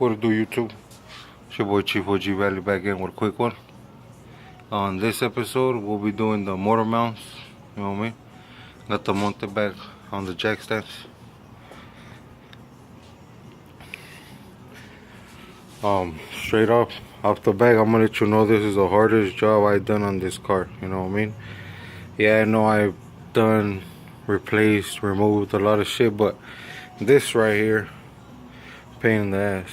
What to do, YouTube? It's your boy Chief OG Valley back in with a quick one. On this episode, we'll be doing the motor mounts. You know what I mean? Got the monte back on the jack stands. Straight off the back, I'm gonna let you know this is the hardest job I've done on this car. You know what I mean? Yeah, I know I've done, replaced, removed a lot of shit, but this right here, pain in the ass.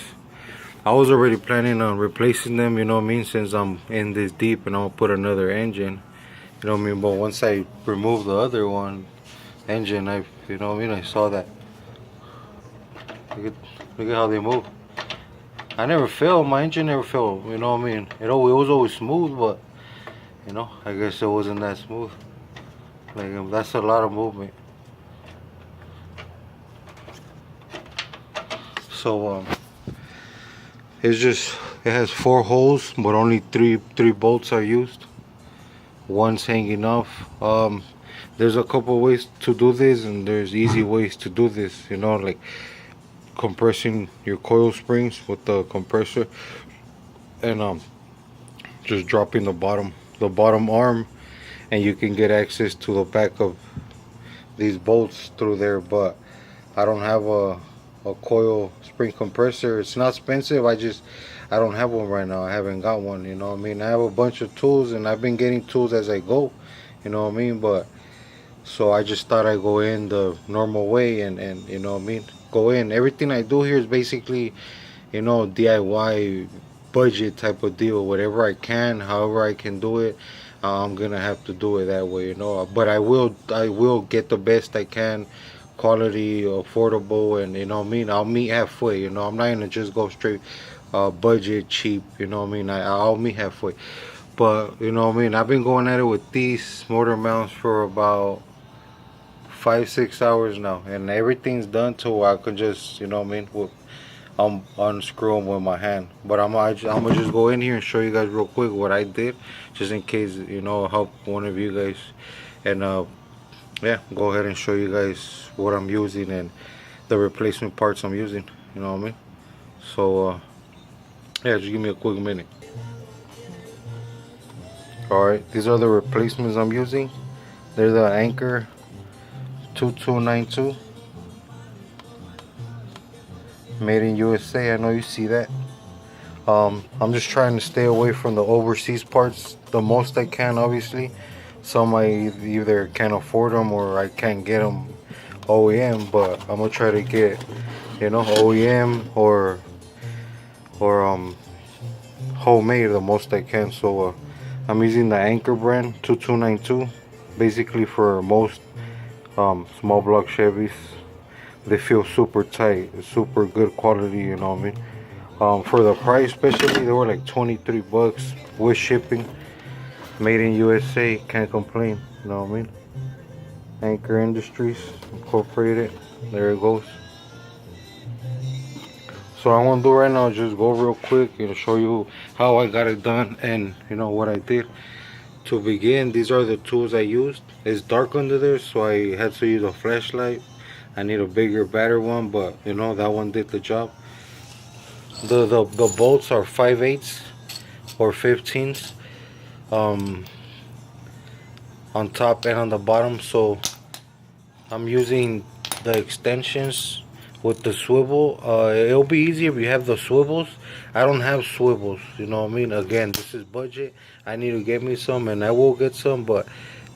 I was already planning on replacing them, you know what I mean, since I'm in this deep and I'm gonna put another engine, you know what I mean. But once I remove the other one engine, you know what I mean, I saw that. Look at how they move. I never failed, my engine never failed, you know what I mean. It was always smooth, but you know, I guess it wasn't that smooth. Like, that's a lot of movement. So it has 4 holes, but only three bolts are used. One's hanging off. There's a couple ways to do this, and there's easy ways to do this, you know, like compressing your coil springs with the compressor and just dropping the bottom arm, and you can get access to the back of these bolts through there. But I don't have a coil spring compressor. It's not expensive, I don't have one right now. I haven't got one, you know what I mean. I have a bunch of tools, and I've been getting tools as I go, you know what I mean. But so I just thought I'd go in the normal way and you know what I mean, go in. Everything I do here is basically, you know, DIY budget type of deal. Whatever I can, however I can do it, I'm gonna have to do it that way, you know. But I will get the best I can, quality, affordable, and you know what I mean, I'll meet halfway, you know. I'm not gonna just go straight budget cheap, you know what I mean. I'll meet halfway. But you know what I mean, I've been going at it with these motor mounts for about 5-6 hours now, and everything's done to I could just, you know what I mean, unscrew them with my hand. But I'm gonna just go in here and show you guys real quick what I did, just in case, you know, help one of you guys. And yeah, go ahead and show you guys what I'm using and the replacement parts I'm using, you know what I mean. So yeah, just give me a quick minute. Alright, these are the replacements I'm using. They're the Anchor 2292, made in USA. I know you see that. I'm just trying to stay away from the overseas parts the most I can, obviously. Some I either can't afford them or I can't get them OEM, but I'm gonna try to get, you know, OEM or homemade the most I can. So I'm using the Anchor brand 2292, basically for most small block Chevys. They feel super tight, super good quality, you know what I mean. For the price especially, they were like 23 bucks with shipping. Made in USA, can't complain, you know what I mean. Anchor Industries Incorporated, there it goes. So I'm gonna do right now, just go real quick and show you how I got it done and you know what I did. To begin, these are the tools I used. It's dark under there, so I had to use a flashlight. I need a bigger, better one, but you know, that one did the job. The bolts are 5/8 or 15s on top and on the bottom. So I'm using the extensions with the swivel. It'll be easier if you have the swivels. I don't have swivels, you know what I mean. Again, this is budget. I need to get me some, and I will get some, but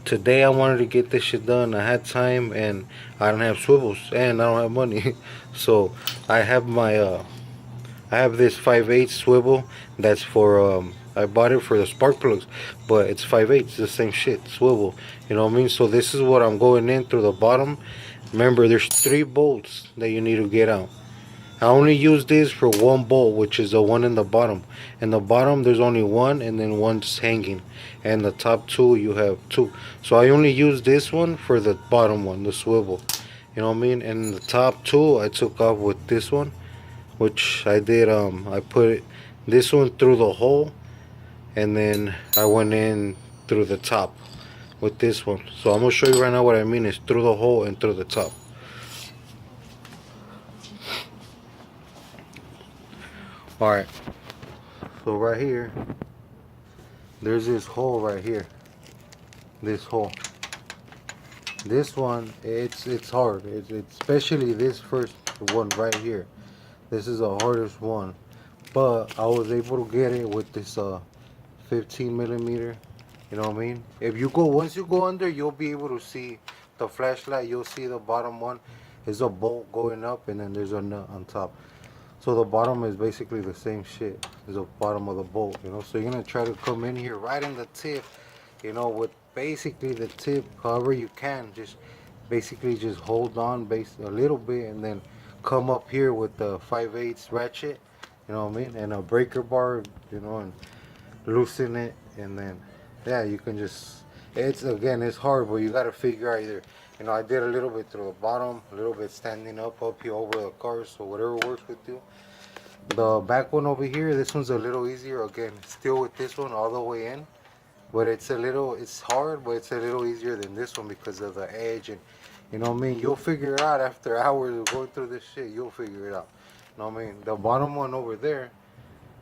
today I wanted to get this shit done. I had time and I don't have swivels and I don't have money. So I have my I have this 5/8 swivel that's for I bought it for the spark plugs, but it's 5/8, it's the same shit, swivel, you know what I mean. So this is what I'm going in through the bottom. Remember, there's 3 bolts that you need to get out. I only use this for 1 bolt, which is the one in the bottom. In the bottom there's only 1, and then one's hanging, and the top 2 you have 2. So I only use this one for the bottom one, the swivel, you know what I mean. And the top 2 I took off with this one, which I did. I put this one through the hole, and then I went in through the top with this one. So I'm gonna show you right now what I mean is through the hole and through the top. All right, so right here there's this hole right here. This hole, this one, it's hard. It's especially this first one right here. This is the hardest one, but I was able to get it with this 15 millimeter. You know what I mean? If you go, once you go under, you'll be able to see the flashlight. You'll see the bottom one is a bolt going up, and then there's a nut on top. So the bottom is basically the same shit as the bottom of the bolt, you know. So you're gonna try to come in here right in the tip, you know, with basically the tip, however you can. Just basically just hold on base a little bit, and then come up here with the 5/8 ratchet, you know what I mean, and a breaker bar, you know, and loosen it, and then yeah, you can just, it's again, it's hard, but you got to figure out either, you know, I did a little bit through the bottom, a little bit standing up here over the cars, so whatever works with you. The back one over here, this one's a little easier, again, still with this one all the way in, but it's a little, it's hard, but it's a little easier than this one because of the edge, and you know what I mean, you'll figure it out after hours of going through this shit. You'll figure it out, you know what I mean. The bottom one over there,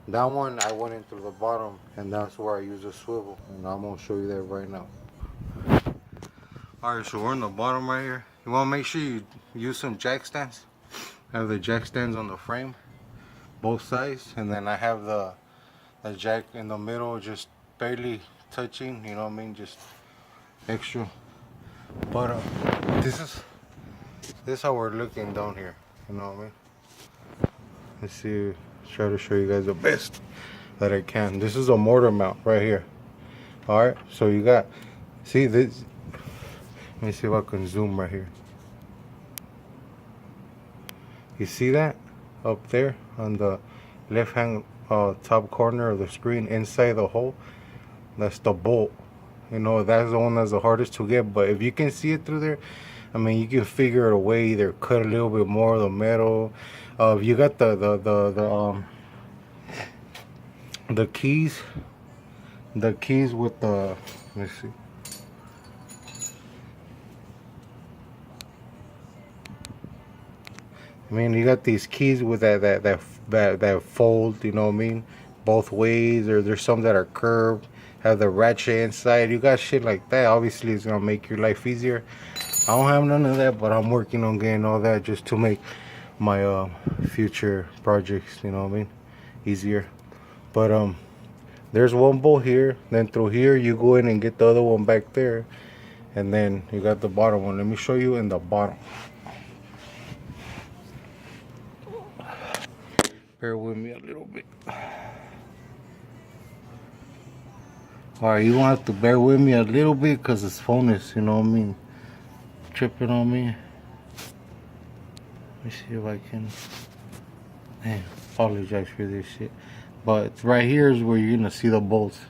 that one I went in through the bottom, and that's where I use a swivel, and I'm gonna show you that right now. Alright, so we're in the bottom right here. You wanna make sure you use some jack stands. I have the jack stands on the frame, both sides, and then I have the jack in the middle, just barely touching, you know what I mean, just extra. But this is how we're looking down here, you know what I mean. Let's see, try to show you guys the best that I can. This is a mortar mount right here. All right, so you got, see this, let me see if I can zoom right here. You see that up there on the left hand top corner of the screen, inside the hole? That's the bolt. You know, that's the one that's the hardest to get, but if you can see it through there, I mean, you can figure it a way, either cut a little bit more of the metal. You got the keys with the, let's see. I mean, you got these keys with that fold, you know what I mean, both ways, or there's some that are curved, have the ratchet inside. You got shit like that. Obviously, it's gonna make your life easier. I don't have none of that, but I'm working on getting all that just to make my future projects, you know what I mean, easier. But there's one bolt here, then through here you go in and get the other one back there, and then you got the bottom one. Let me show you in the bottom. Bear with me a little bit. Alright, you want to bear with me a little bit because this phone is, you know what I mean, tripping on me. Let me see if I can. Man, apologize for this shit. But right here is where you're gonna see the bolts.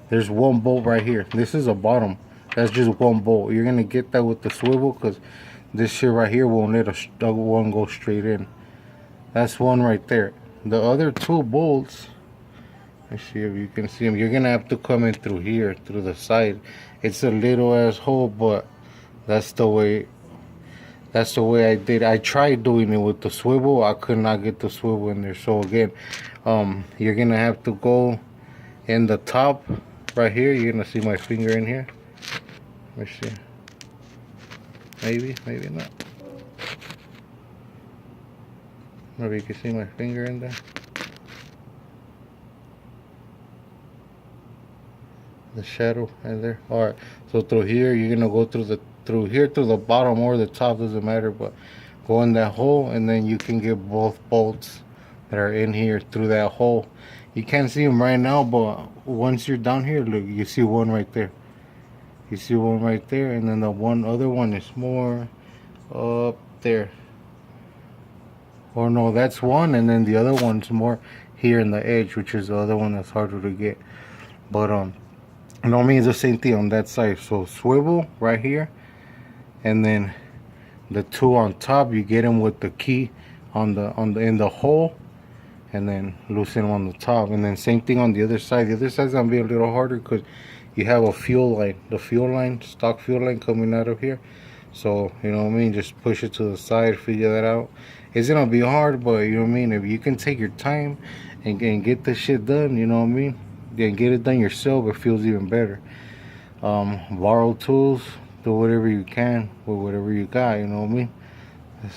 There's one bolt right here. This is a bottom. That's just one bolt. You're gonna get that with the swivel because this shit right here won't let a one go straight in. That's one right there. The other two bolts, let's see if you can see them. You're gonna have to come in through here, through the side. It's a little ass hole, but that's the way I did. I tried doing it with the swivel. I could not get the swivel in there. So again, you're gonna have to go in the top right here. You're gonna see my finger in here. Let me see. Maybe not. Maybe you can see my finger in there. The shadow in there. All right, so through here you're gonna go through the bottom or the top, doesn't matter, but go in that hole, and then you can get both bolts that are in here through that hole. You can't see them right now, but once you're down here, look, you see one right there. You see one right there, and then the other one is more up there. Or no, that's one, and then the other one's more here in the edge, which is the other one that's harder to get. But you know what I mean, it's the same thing on that side. So swivel right here, and then the two on top, you get them with the key in the hole, and then loosen them on the top. And then same thing on the other side. The other side's gonna be a little harder because you have a fuel line, stock fuel line coming out of here. So, you know what I mean, just push it to the side, figure that out. It's gonna be hard, but you know what I mean, if you can take your time and get this shit done, you know what I mean, then get it done yourself, it feels even better. Borrow tools, do whatever you can with whatever you got, you know what I mean.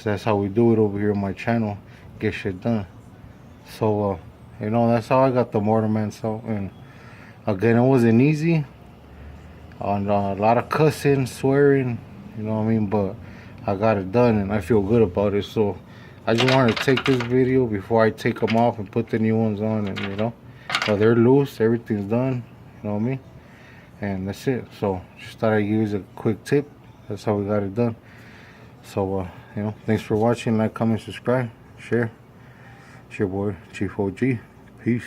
That's how we do it over here on my channel, get shit done. So you know, that's how I got the mortar man. So, and again, it wasn't easy, on a lot of cussing, swearing, you know what I mean, but I got it done and I feel good about it. So I just wanted to take this video before I take them off and put the new ones on, and you know, well, they're loose, everything's done, you know what I mean, and that's it. So just thought I'd use a quick tip. That's how we got it done. So you know, thanks for watching. Like, comment, subscribe, share. It's your boy Chief OG. Peace.